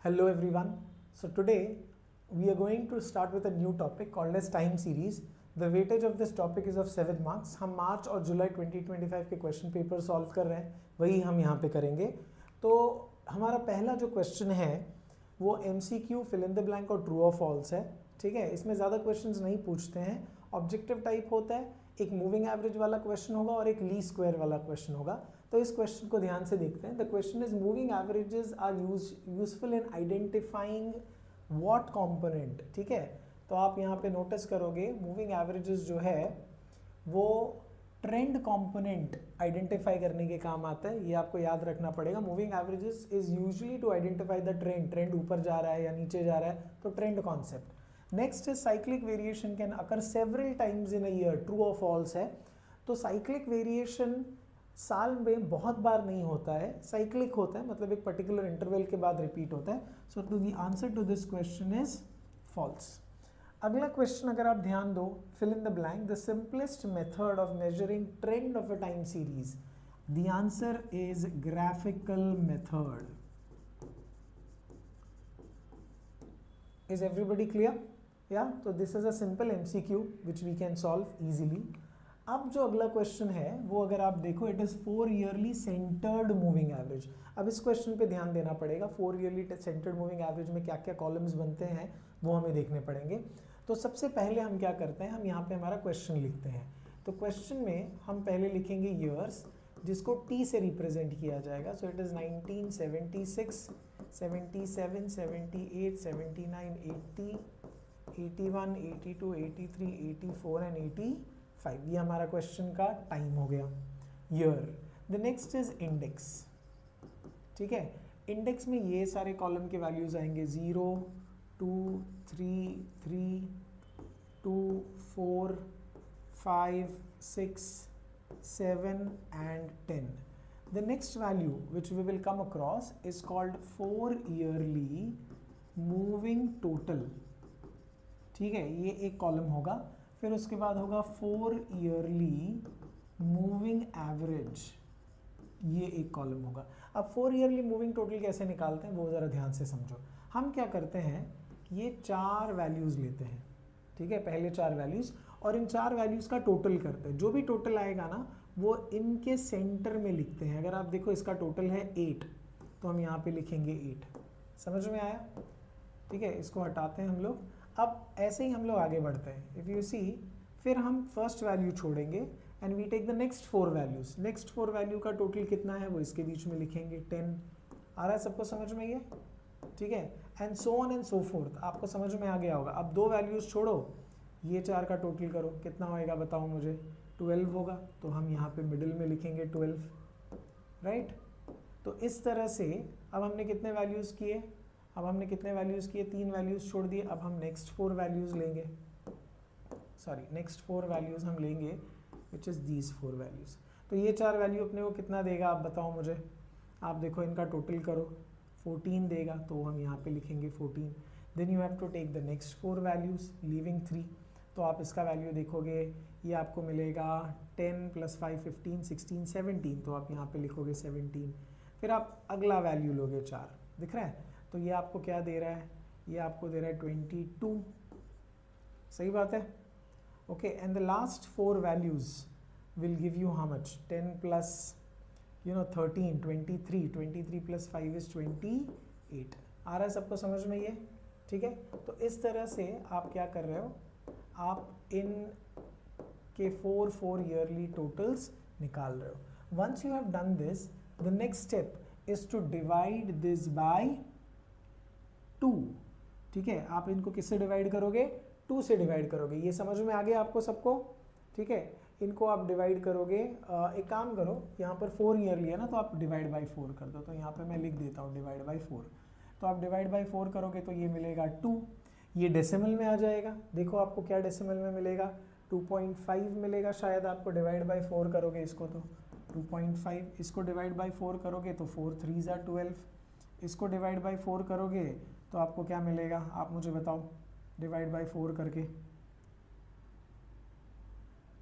Hello everyone. So today we are going to start with a new topic called as time series. The weightage of this topic is of 7 marks. हम मार्च और जुलाई 2025 के question paper solve कर रहे हैं, वही हम यहाँ पे करेंगे. तो हमारा पहला जो क्वेश्चन है वो MCQ fill in the blank और ट्रू और फॉल्स है. ठीक है, इसमें ज़्यादा क्वेश्चंस नहीं पूछते हैं. ऑब्जेक्टिव टाइप होता है, एक मूविंग एवरेज वाला क्वेश्चन होगा और एक ली स्क्वायर वाला क्वेश्चन होगा. तो इस क्वेश्चन को ध्यान से देखते हैं. The question is moving averages are useful in identifying what component. ठीक है, तो आप यहाँ पे नोटिस करोगे मूविंग एवरेजेस जो है वो ट्रेंड कंपोनेंट आइडेंटिफाई करने के काम आता है. ये आपको याद रखना पड़ेगा. Moving averages is usually to identify the trend. Trend ऊपर जा रहा है या नीचे जा रहा है, तो trend concept. Next is cyclic variation can occur several times in a year. True और फॉल्स है. तो साइक्लिक वेरिएशन साल में बहुत बार नहीं होता है, साइक्लिक होता है, मतलब एक पर्टिकुलर इंटरवल के बाद रिपीट होता है. So to the answer to this question is false. अगला क्वेश्चन अगर आप ध्यान दो, fill in the blank. The simplest method of measuring trend of a time series. The answer is graphical method. Is everybody clear? या तो this is a simple MCQ which we can solve easily. अब जो अगला question है वो अगर आप देखो, it is 4 yearly centred moving average. अब इस क्वेश्चन पे ध्यान देना पड़ेगा. 4 ईयरली सेंटर्ड मूविंग एवरेज में क्या क्या कॉलम्स बनते हैं वो हमें देखने पड़ेंगे. तो सबसे पहले हम क्या करते हैं, हम यहाँ पे हमारा क्वेश्चन लिखते हैं. तो क्वेश्चन में हम पहले लिखेंगे ईयर्स, जिसको T से रिप्रेजेंट किया जाएगा. So it is 1976, 77, 78, 79, 80, 81, 82, 83, 84 and 85. ये हमारा क्वेश्चन का टाइम हो गया, year. The next is index. ठीक है, इंडेक्स में ये सारे कॉलम के वैल्यूज आएंगे 0, 2, 3, 3, 2, 4, 5, 6, 7 and 10. The next value which we will come across is called 4 yearly moving total. ठीक है, ये एक कॉलम होगा. फिर उसके बाद होगा 4 ईयरली मूविंग एवरेज, ये एक कॉलम होगा. अब 4 ईयरली मूविंग टोटल कैसे निकालते हैं वो ज़रा ध्यान से समझो. हम क्या करते हैं, ये 4 वैल्यूज़ लेते हैं. ठीक है, पहले 4 वैल्यूज़, और इन 4 वैल्यूज़ का टोटल करते हैं. जो भी टोटल आएगा ना वो इनके सेंटर में लिखते हैं. अगर आप देखो इसका टोटल है 8, तो हम यहाँ पे लिखेंगे 8. समझ में आया? ठीक है, इसको हटाते हैं हम लोग. अब ऐसे ही हम लोग आगे बढ़ते हैं. इफ़ यू सी, फिर हम फर्स्ट वैल्यू छोड़ेंगे and we take the next 4 values. Next 4 value का टोटल कितना है वो इसके बीच में लिखेंगे 10. आ रहा है सबको समझ में ये? ठीक है, and so on and so fourth. आपको समझ में आ गया होगा. अब 2 वैल्यूज छोड़ो, ये 4 का टोटल करो, कितना होएगा बताओ मुझे? 12 होगा. तो हम यहाँ पे मिडिल में लिखेंगे 12. राइट. तो इस तरह से अब हमने कितने वैल्यूज़ किए, 3 वैल्यूज़ छोड़ दिए. अब हम नेक्स्ट 4 वैल्यूज़ लेंगे, नेक्स्ट 4 वैल्यूज़ हम लेंगे विच इज़ दीज 4 वैल्यूज़. तो ये 4 वैल्यू अपने को कितना देगा आप बताओ मुझे? आप देखो इनका टोटल करो, 14 देगा. तो हम यहाँ पे लिखेंगे 14. Then you have to take the next 4 values leaving 3. तो आप इसका वैल्यू देखोगे, ये आपको मिलेगा 10 + 5 15 16 17. तो आप यहाँ पे लिखोगे 17. फिर आप अगला वैल्यू लोगे 4. दिख रहा है? तो ये आपको क्या दे रहा है, ये आपको दे रहा है 22. सही बात है? Okay, and the last 4 values will give you how much? 10 + 13 23. 23 + 5 is 28. आ रहा है सबको समझ में ये? ठीक है, तो इस तरह से आप क्या कर रहे हो, आप इन के 4 ईयरली टोटल्स निकाल रहे हो. Once you have done this, the next step is to divide this by 2. ठीक है, आप इनको किससे डिवाइड करोगे? 2 से डिवाइड करोगे. ये समझ में आ गया आपको सबको? ठीक है, इनको आप डिवाइड करोगे. एक काम करो, यहाँ पर 4 ईयरली है ना, तो आप डिवाइड बाय 4 कर दो. तो यहाँ पे मैं लिख देता हूँ डिवाइड बाय 4. तो आप डिवाइड बाय 4 करोगे तो ये मिलेगा 2. ये डेसिमल में आ जाएगा. देखो आपको क्या डेसिमल में मिलेगा? 2.5 मिलेगा शायद आपको. डिवाइड बाय 4 करोगे इसको तो 2.5. इसको डिवाइड बाय 4 करोगे तो 4 3 = 12. इसको डिवाइड बाय 4 करोगे तो आपको क्या मिलेगा, आप मुझे बताओ? डिवाइड बाय 4 करके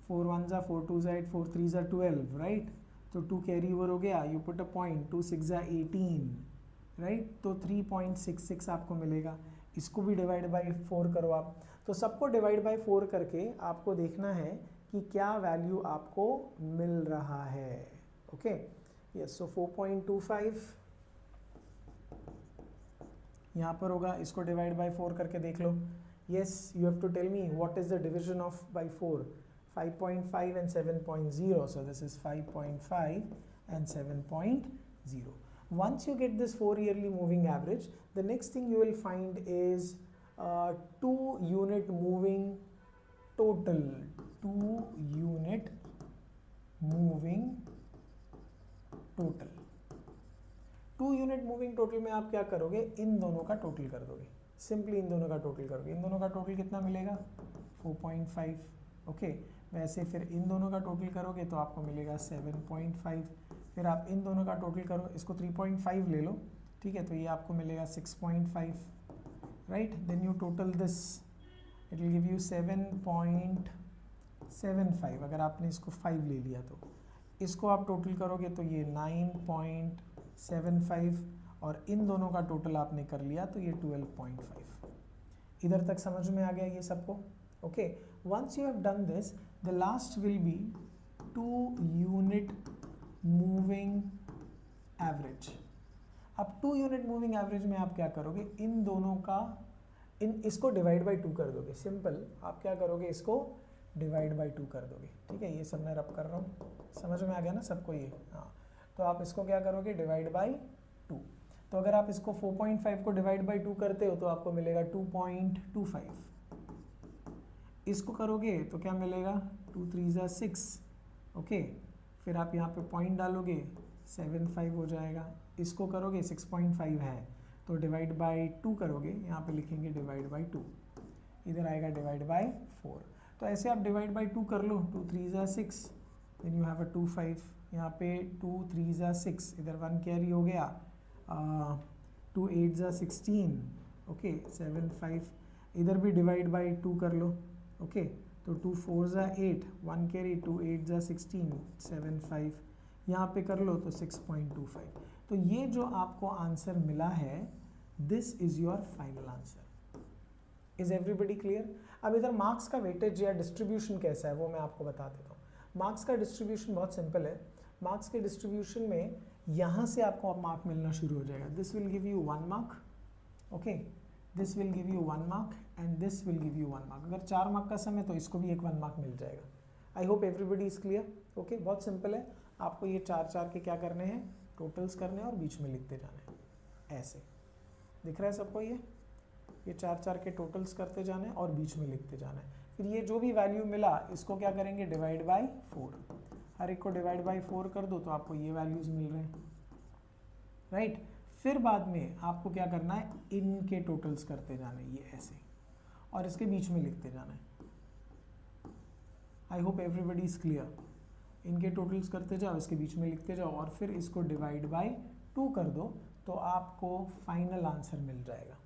4 1 = 4 2 = 8 4 3 = 12. राइट. तो 2 कैरी ओवर हो गया. You put a point. 2 6 = 18 right, तो 3.66 आपको मिलेगा। इसको भी डिवाइड बाय 4 करो आप, तो सबको डिवाइड बाय 4 करके आपको देखना है कि क्या वैल्यू आपको मिल रहा है। ओके, यस, सो 4.25 यहाँ पर होगा, इसको डिवाइड बाय 4 करके देख लो। Yes, you have to tell me what is the division of by 4, 5.5 and 7.0, so this is 5.5 and 7.0. Once you get this 4 yearly moving average, the next thing you will find is 2 unit moving total, 2 unit moving total। 2 unit moving total में आप क्या करोगे, इन दोनों का total कर दोगे, simply in दोनों का टोटल करोगे। इन दोनों का टोटल कितना मिलेगा, 4.5। ओके, वैसे फिर इन दोनों का टोटल करोगे तो आपको मिलेगा 7.5। फिर आप इन दोनों का टोटल करो, इसको 3.5 ले लो, ठीक है, तो ये आपको मिलेगा 6.5, right. Then you total this, it will give you 7.75। अगर आपने इसको 5 ले लिया तो इसको आप टोटल करोगे तो ये 9.75, और इन दोनों का टोटल आपने कर लिया तो ये 12.5। इधर तक समझ में आ गया ये सबको। Okay, once you have done this, the last will be 2 unit moving average. अब 2 यूनिट मूविंग एवरेज में आप क्या करोगे, इन दोनों का इसको डिवाइड बाय 2 कर दोगे। सिंपल, आप क्या करोगे, इसको डिवाइड बाय 2 कर दोगे, ठीक है। ये सब मैं रब कर रहा हूँ, समझ में आ गया ना सबको ये, हाँ। तो आप इसको क्या करोगे, डिवाइड बाय 2। तो अगर आप इसको 4.5 को डिवाइड बाय 2 करते हो तो आपको मिलेगा 2.25। इसको करोगे तो क्या मिलेगा, 2 3 ज़ा 6। ओके, फिर आप यहाँ पे पॉइंट डालोगे, 7.5 हो जाएगा। इसको करोगे, 6.5 है तो डिवाइड बाय 2 करोगे, यहाँ पे लिखेंगे डिवाइड बाय 2, इधर आएगा डिवाइड बाय 4। तो ऐसे आप डिवाइड बाय 2 कर लो, 2 3 ज़ा 6, देन यू हैव अ 2.5, यहाँ पे 2 3 ज़ा 6, इधर 1 कैरी हो गया, 2 8 ज़ा 16, ओके, 7.5, इधर भी डिवाइड बाय 2 कर लो। ओके, तो 2 4 ज़ा 8, 1 कैरी, 2 8 ज़ा 16, 7.5, यहाँ पे कर लो तो 6.25। तो ये जो आपको आंसर मिला है, this is your final answer. Is everybody clear? अब इधर मार्क्स का वेटेज या डिस्ट्रीब्यूशन कैसा है वो मैं आपको बता देता हूँ। मार्क्स का डिस्ट्रीब्यूशन बहुत सिंपल है। मार्क्स के डिस्ट्रीब्यूशन में यहाँ से आपको अब मार्क मिलना शुरू हो जाएगा। This will give you 1 mark, okay, this will give you 1 mark and this will give you 1 mark. अगर 4 मार्क का सम है तो इसको भी एक 1 मार्क मिल जाएगा। I hope everybody is clear. Okay, बहुत सिंपल है, आपको ये 4 के क्या करने हैं, टोटल्स करने हैं और बीच में लिखते जाना है। ऐसे दिख रहा है सबको, ये 4 के टोटल्स करते जाना है और बीच में लिखते जाना है। फिर ये जो भी वैल्यू मिला इसको क्या करेंगे, डिवाइड बाय 4। हर एक को डिवाइड बाय 4 कर दो तो आपको ये वैल्यूज मिल रहे हैं, राइट। फिर बाद में आपको क्या करना है, इनके टोटल्स करते जाना है, ये ऐसे, और इसके बीच में लिखते जाना है। आई होप एवरीबडी इज क्लियर। इनके टोटल्स करते जाओ, इसके बीच में लिखते जाओ और फिर इसको डिवाइड बाय 2 कर दो तो आपको फाइनल आंसर मिल जाएगा।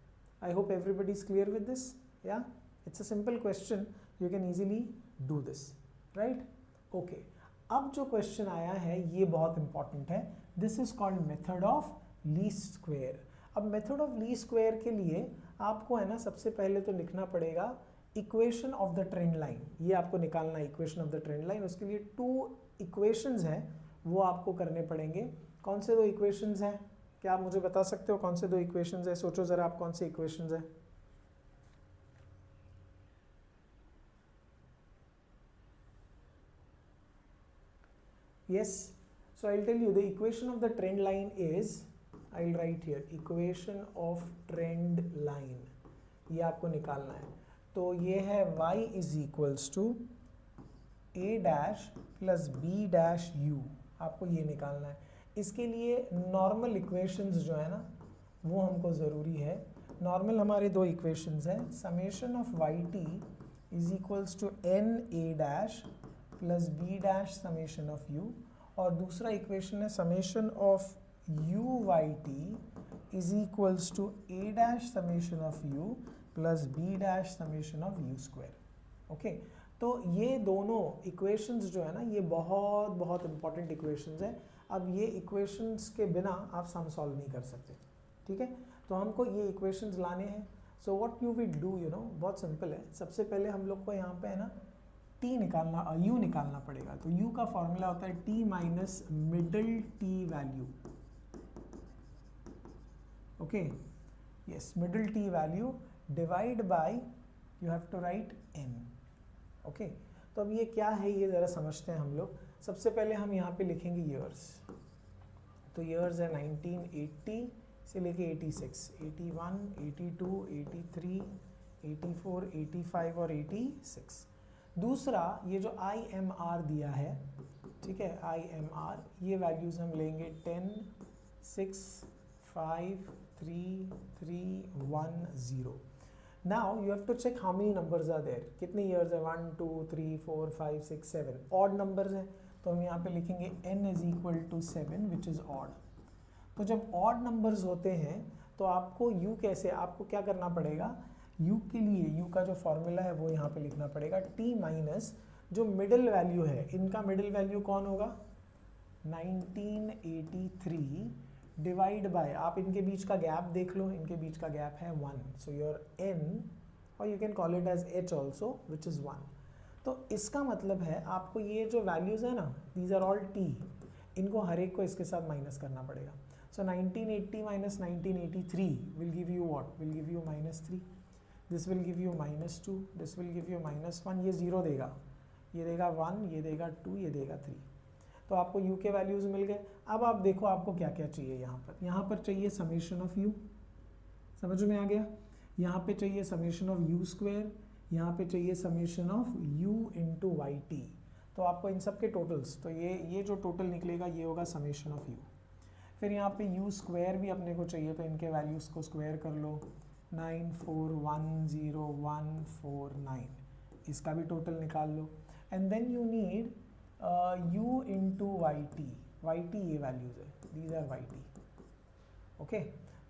I hope everybody is clear with this. Yeah it's a simple question, you can easily do this, right. Okay, अब जो क्वेश्चन आया है ये बहुत इंपॉर्टेंट है। This is called method of least square. अब मेथड ऑफ लीस्ट स्क्वायर के लिए आपको है ना, सबसे पहले तो लिखना पड़ेगा equation of the trend line. ये आपको निकालना है equation of the trend line. उसके लिए 2 इक्वेशंस हैं, वो आपको करने पड़ेंगे। कौन से 2 इक्वेशंस हैं, क्या आप मुझे बता सकते हो कौन से 2 इक्वेशंस हैं? सोचो जरा आप कौन से इक्वेशंस हैं। Yes, so I'll tell you the equation of the trend line is, I'll write here equation of trend line, ये आपको निकालना है। तो ये है y is equals to a dash plus b dash u, आपको ये निकालना है। इसके लिए नॉर्मल इक्वेशंस जो है ना वो हमको ज़रूरी है। नॉर्मल हमारे 2 इक्वेशंस हैं, summation of Y T is equals to N A dash plus B dash summation of U, और दूसरा इक्वेशन है summation of U Y T is equals to A dash summation of U plus B dash summation of U square. Okay, तो ये दोनों equations जो है ना ये बहुत बहुत इंपॉर्टेंट इक्वेशंस हैं। अब ये इक्वेशंस के बिना आप सम सॉल्व नहीं कर सकते। ठीक है, तो हमको ये इक्वेशंस लाने हैं. So what you will do, you know, बहुत सिंपल है. सबसे पहले हम लोग को यहाँ पे है ना टी निकालना, यू निकालना पड़ेगा. तो यू का फॉर्मूला होता है T minus middle T value. Okay, yes, middle T value divide by, you have to write N. Okay, तो अब ये क्या है ये ज़रा समझते हैं हम लोग. सबसे पहले हम यहाँ पे लिखेंगे ईयर्स. तो ईयर्स है 1980 से लेके 86, 81, 82, 83, 84, 85 और 86. दूसरा ये जो IMR दिया है, ठीक है, IMR, ये वैल्यूज़ हम लेंगे 10, 6, 5, 3, 3, 1, 0. Now you have to check how many numbers are there. कितने years है? 1, 2, 3, 4, 5, 6, 7. Odd numbers हैं तो हम यहाँ पे लिखेंगे n is equal to 7 which is odd. तो जब odd numbers होते हैं तो आपको u कैसे, आपको क्या करना पड़ेगा, u के लिए u का जो फॉर्मूला है वो यहाँ पे लिखना पड़ेगा. t माइनस जो मिडिल वैल्यू है, इनका मिडिल वैल्यू कौन होगा, 1983 डिवाइड बाय, आप इनके बीच का गैप देख लो, इनके बीच का गैप है 1. सो योर n, और you can call it as h also, which is 1. तो इसका मतलब है आपको ये जो वैल्यूज़ है ना, दीज आर ऑल t, इनको हर एक को इसके साथ माइनस करना पड़ेगा. सो 1980 minus 1983 will give you what, will give you -3. This will give you -2, this will give you -1. ये 0 देगा, ये देगा 1, ये देगा 2, ये देगा 3. तो आपको u के वैल्यूज़ मिल गए. अब आप देखो आपको क्या क्या चाहिए. यहाँ पर चाहिए समेशन ऑफ u, समझ में आ गया. यहाँ पे चाहिए समेशन ऑफ u स्क्वायर, यहाँ पे चाहिए summation of u into Y T. तो आपको इन सब के टोटल्स, तो ये जो टोटल निकलेगा ये होगा समेशन ऑफ u. फिर यहाँ पे u स्क्वायर भी अपने को चाहिए, तो इनके वैल्यूज़ को स्क्वायर कर लो. 9410,149, इसका भी टोटल निकाल लो. And then you need u into Y T. ये वैल्यूज़ है, these are Y T. Okay,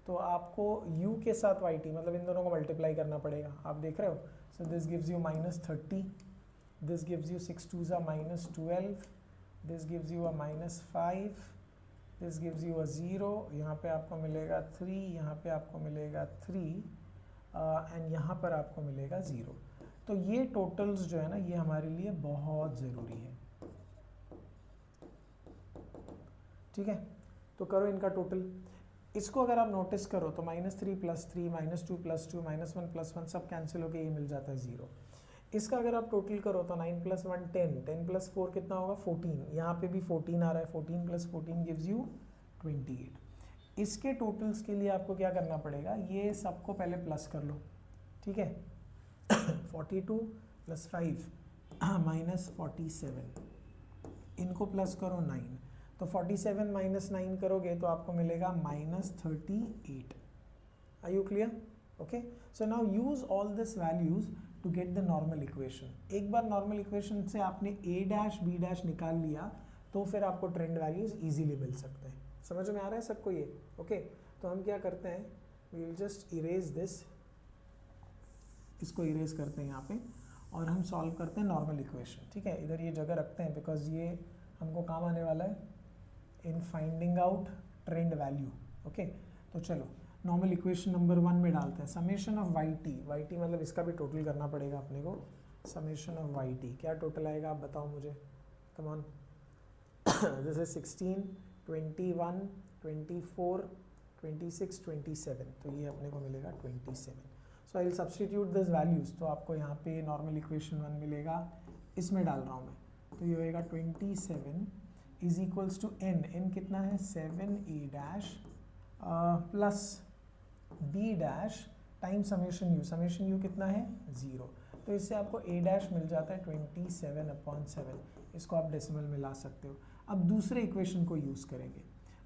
तो आपको u के साथ वाई टी, मतलब इन दोनों को मल्टीप्लाई करना पड़ेगा. आप देख रहे हो. So this gives you -30, this gives you 6 2s -12, this gives you -5, this gives you 0. यहाँ पे आपको मिलेगा 3, यहाँ पे आपको मिलेगा 3, एंड यहाँ पर आपको मिलेगा 0. तो ये टोटल्स जो है ना, ये हमारे लिए बहुत ज़रूरी है. ठीक है, तो करो इनका टोटल. इसको अगर आप नोटिस करो तो -3 + 3 -2 + 2 -1 + 1 सब कैंसिल होकर ये मिल जाता है 0. इसका अगर आप टोटल करो तो 9 + 1 10, 10 + 4 कितना होगा 14. यहाँ पे भी 14 आ रहा है, 14 + 14 गिव्स यू 28. इसके टोटल्स के लिए आपको क्या करना पड़ेगा, ये सबको पहले प्लस कर लो. ठीक है, 42 + 5 -47, इनको प्लस करो 9. तो 47 - 9 करोगे तो आपको मिलेगा -38. Are you clear? Okay, so now use all this values to get the normal equation. एक बार नॉर्मल इक्वेशन से आपने a' b' निकाल लिया तो फिर आपको ट्रेंड वैल्यूज इजीली मिल सकते हैं. समझ में आ रहा है सबको ये? ओके, तो हम क्या करते हैं, we will just erase this, इसको इरेज करते हैं यहाँ पे, और हम सॉल्व करते हैं नॉर्मल इक्वेशन. ठीक है, इधर ये जगह रखते हैं बिकॉज ये हमको काम आने वाला है in finding out trend value. Okay, तो चलो नॉर्मल इक्वेशन नंबर 1 में डालते हैं. समेशन ऑफ वाई टी मतलब इसका भी टोटल करना पड़ेगा अपने को. समेशन ऑफ वाई टी क्या टोटल आएगा आप बताओ मुझे, कम ऑन. दिस इज 16, 21, 24, 26, 27, तो ये अपने को मिलेगा 27. So I will substitute this values. तो आपको यहाँ पे नॉर्मल इक्वेशन 1 मिलेगा, इसमें डाल रहा हूँ मैं. तो ये होएगा 27 इज इक्वल्स टू n कितना है 7a' plus b' time summation u कितना है 0. तो इससे आपको a' मिल जाता है 27/7. इसको आप डेसिमल में ला सकते हो. अब दूसरे इक्वेशन को यूज़ करेंगे.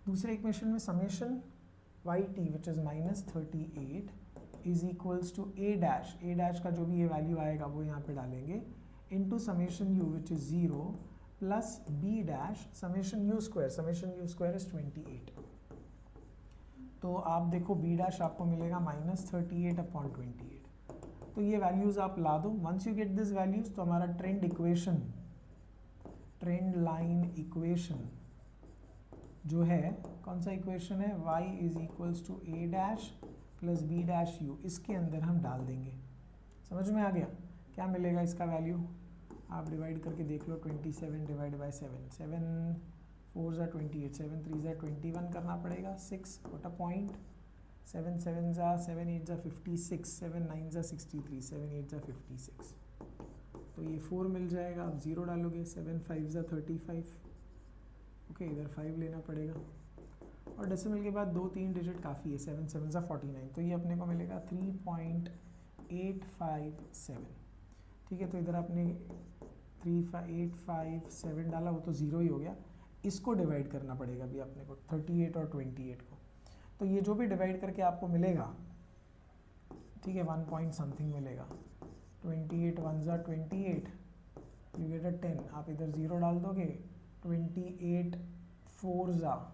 दूसरे इक्वेशन में summation Y T which is -38 is equals to a' का जो भी ये वैल्यू आएगा वो यहाँ पे डालेंगे, into summation u which is 0 plus b' summation u square is 28. तो आप देखो b' आपको मिलेगा -38/28. तो ये वैल्यूज़ आप ला दो. Once you get this values तो हमारा ट्रेंड लाइन इक्वेशन जो है कौन सा इक्वेशन है, y is equals to a dash plus b dash u, इसके अंदर हम डाल देंगे। समझ में आ गया? क्या मिलेगा इसका वैल्यू, आप डिवाइड करके देख लो, 27 डिवाइड बाई 7, 7 4 ज़ा 28, 7 3 ज़ा 21 करना पड़ेगा, 6 पुट अ पॉइंट, 7 7 ज़ा 7 8 ज़ा 56, 7 9 ज़ा 63, 7 8 ज़ा 56, तो ये 4 मिल जाएगा। आप 0 डालोगे, 7 5 ज़ा 35, ओके इधर 5 लेना पड़ेगा, और डेसिमल के बाद 2-3 डिजिट काफ़ी है, 7 7 ज़ा 49, तो ये अपने को मिलेगा 3.857। ठीक है, तो इधर आपने 3857 डाला, वो तो 0 ही हो गया। इसको डिवाइड करना पड़ेगा अभी अपने को, 38 और 28 को, तो ये जो भी डिवाइड करके आपको मिलेगा, ठीक है, 1 पॉइंट समथिंग मिलेगा। 28 1 ज़ा 28, यू गेट अ 10, आप इधर 0 डाल दोगे, 28 4 ज़ा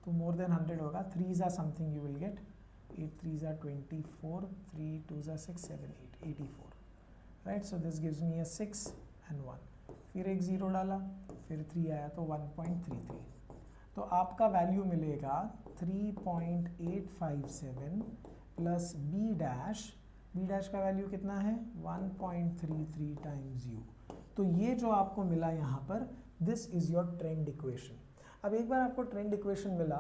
तो मोर देन 100 होगा, 3 ज़ा समथिंग यू विल गेट, 8 3 ज़ा 24, 3 2 ज़ा 6 7 8 84, right. So this gives me a 6 and 1, फिर एक 0 डाला, फिर 3 आया तो 1.33, तो आपका वैल्यू मिलेगा 3.857 प्लस बी डैश का वैल्यू कितना है, 1.33 टाइम्स यू। तो ये जो आपको मिला यहाँ पर, this is your trend equation. अब एक बार आपको ट्रेंड इक्वेशन मिला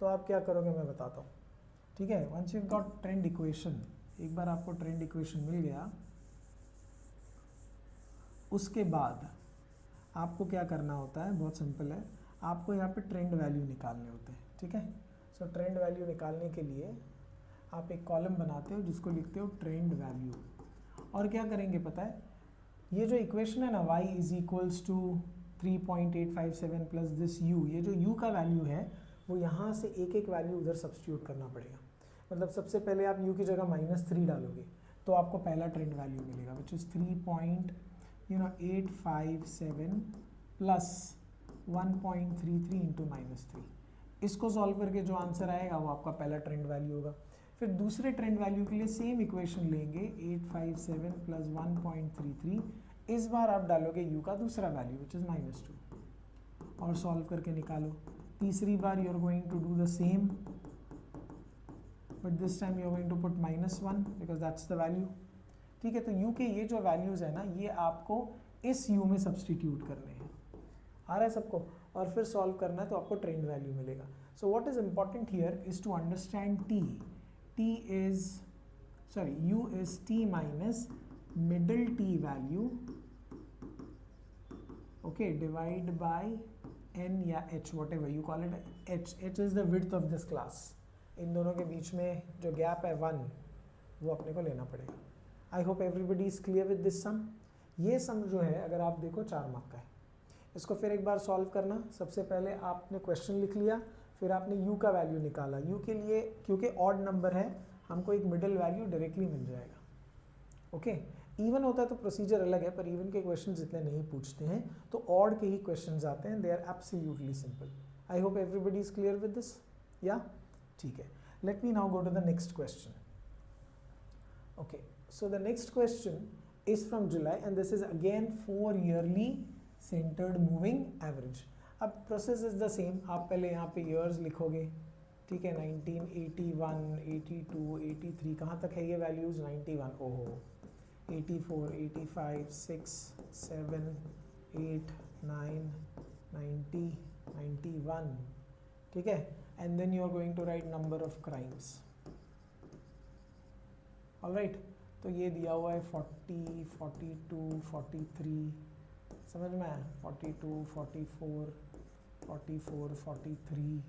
तो आप क्या करोगे मैं बताता हूँ, ठीक है। Once you got trend equation, एक बार आपको ट्रेंड इक्वेशन मिल गया, उसके बाद आपको क्या करना होता है, बहुत सिंपल है, आपको यहाँ पे ट्रेंड वैल्यू निकालने होते हैं, ठीक है। सो ट्रेंड वैल्यू निकालने के लिए आप एक कॉलम बनाते हो जिसको लिखते हो ट्रेंड वैल्यू, और क्या करेंगे पता है, ये जो इक्वेशन है ना, y is equals to 3.857 plus this u, ये जो u का वैल्यू है वो यहाँ से एक एक वैल्यू उधर सब्स्टिट्यूट करना पड़ेगा। मतलब सबसे पहले आप u की जगह -3 डालोगे तो आपको पहला ट्रेंड वैल्यू मिलेगा, विच इज़ 3.857 प्लस 1.33 इंटू -3। इसको सॉल्व करके जो आंसर आएगा वो आपका पहला ट्रेंड वैल्यू होगा। फिर दूसरे ट्रेंड वैल्यू के लिए सेम इक्वेशन लेंगे, 857 प्लस 1.33, इस बार आप डालोगे u का दूसरा वैल्यू विच इज़ -2 और सॉल्व करके निकालो। तीसरी बार you are going to do the same, but this time you are going to put -1 because that's the value, ठीक है। तो u के ये जो वैल्यूज़ है ना, ये आपको इस u में सब्सटीट्यूट करने हैं, आ रहा है सबको, और फिर सॉल्व करना है तो आपको ट्रेंड वैल्यू मिलेगा। So what is important here is to understand t is, sorry, u is t minus middle t value, okay, divide by n या h, whatever you call it, h is the width of this class। इन दोनों के बीच में जो gap है 1, वो अपने को लेना पड़ेगा। I hope everybody is clear with this sum. ये सम जो है अगर आप देखो 4 मार्क का है। इसको फिर एक बार सॉल्व करना, सबसे पहले आपने क्वेश्चन लिख लिया, फिर आपने u का वैल्यू निकाला। u के लिए क्योंकि ऑड नंबर है, हमको एक मिडिल वैल्यू डायरेक्टली मिल जाएगा, ओके। इवन होता है तो प्रोसीजर अलग है, पर इवन के क्वेश्चंस इतने नहीं पूछते हैं, तो ऑड के ही क्वेश्चंस आते हैं। They are absolutely simple. I hope everybody is clear with this, या ठीक है। Let me now go to the next question. Okay, so the next question is from July and this is again 4 yearly centred moving average. अब process is the same, आप पहले यहाँ पे years लिखोगे, ठीक है। 1981, 82, 83, कहाँ तक है ये वैल्यूज़, 91, ओहो, 84, 85, 6, 7, 8, 9, 90, 91, ठीक है। And then you are going to write number of crimes, alright. तो ये दिया हुआ है 40, 42, 43, समझ में आया, 42, 44, 44, 43,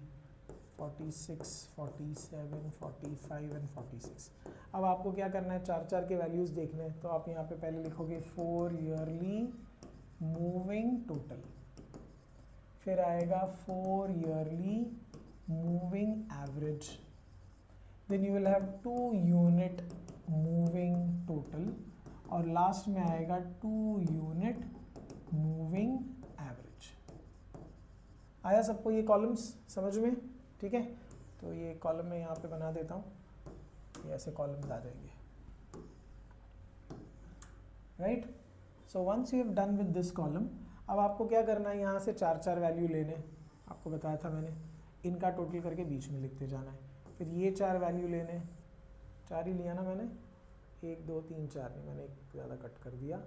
46, 47, 45 एंड 46। अब आपको क्या करना है, 4 के वैल्यूज़ देखने हैं, तो आप यहाँ पे पहले लिखोगे 4 ईयरली मूविंग टोटल, फिर आएगा 4 yearly moving average, then you will have 2 unit moving total, और लास्ट में आएगा 2 यूनिट मूविंग एवरेज। आया सबको ये कॉलम्स समझ में, ठीक है। तो ये कॉलम मैं यहाँ पे बना देता हूँ, ये ऐसे कॉलम्स आ जाएंगे, right. So once you have done with this column, अब आपको क्या करना है, यहाँ से 4 वैल्यू लेने, आपको बताया था मैंने। इनका टोटल करके बीच में लिखते जाना है। फिर ये 4 वैल्यू लेने, 4 ही लिया ना मैंने, 1 2 3 4 नहीं, मैंने एक ज़्यादा कट कर दिया,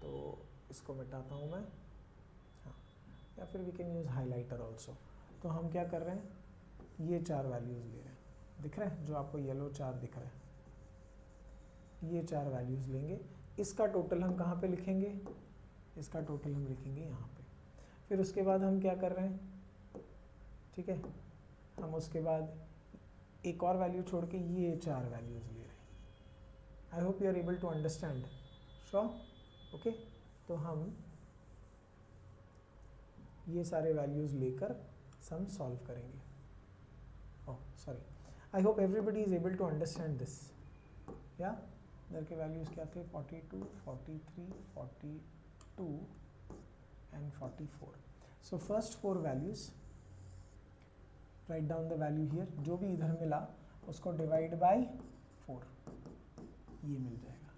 तो इसको मिटाता हूँ मैं, हाँ, या फिर we can use highlighter also. तो हम क्या कर रहे हैं, ये 4 वैल्यूज़ ले रहे हैं, दिख रहा है जो आपको येलो 4 दिख रहा है, ये 4 वैल्यूज़ लेंगे। इसका टोटल हम कहाँ पे लिखेंगे, इसका टोटल हम लिखेंगे यहाँ पे। फिर उसके बाद हम क्या कर रहे हैं, ठीक है, हम उसके बाद एक और वैल्यू छोड़ के ये 4 वैल्यूज़ ले रहे हैं। I hope you are able to understand, sure, okay. तो हम ये सारे वैल्यूज़ लेकर सम सॉल्व करेंगे। Oh sorry, I hope everybody is able to understand this. या इधर के वैल्यूज़ क्या थे, 42 43 42 and 44. So first 4 values, write down the value here, जो भी इधर मिला उसको डिवाइड बाय 4, ये मिल जाएगा,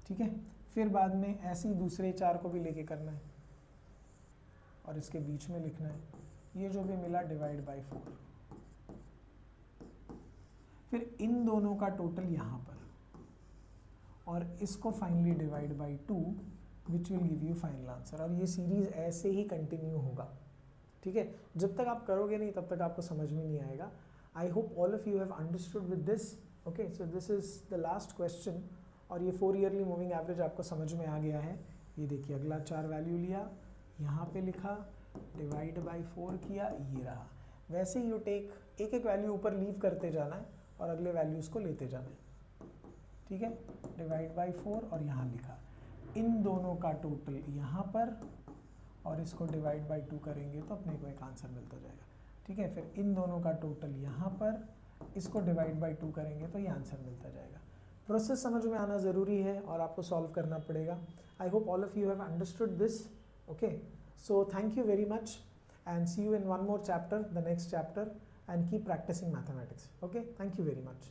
ठीक है। फिर बाद में ऐसे ही दूसरे 4 को भी लेके करना है और इसके बीच में लिखना है, ये जो भी मिला डिवाइड बाय 4। फिर इन दोनों का टोटल यहाँ पर, और इसको finally divide by 2 which will give you final answer. और ये सीरीज ऐसे ही कंटिन्यू होगा, ठीक है। जब तक आप करोगे नहीं तब तक आपको समझ में नहीं आएगा। I hope all of you have understood with this, okay. So this is the last question, और ये 4 ईयरली मूविंग एवरेज आपको समझ में आ गया है। ये देखिए, अगला 4 वैल्यू लिया, यहाँ पे लिखा, डिवाइड बाई 4 किया, ये रहा। वैसे ही यू टेक, एक एक वैल्यू ऊपर लीव करते जाना है और अगले वैल्यूज़ को लेते जाना है, ठीक है। डिवाइड बाई 4 और यहाँ लिखा, इन दोनों का टोटल यहाँ पर, और इसको डिवाइड बाई 2 करेंगे तो अपने को एक आंसर मिलता जाएगा, ठीक है। फिर इन दोनों का टोटल यहाँ पर, इसको डिवाइड बाई 2 करेंगे तो ये आंसर मिलता जाएगा। प्रोसेस समझ में आना ज़रूरी है और आपको सॉल्व करना पड़ेगा। I hope all of you have understood this, okay. So thank you very much and see you in one more chapter, the next chapter, and keep practicing mathematics, okay. Thank you very much.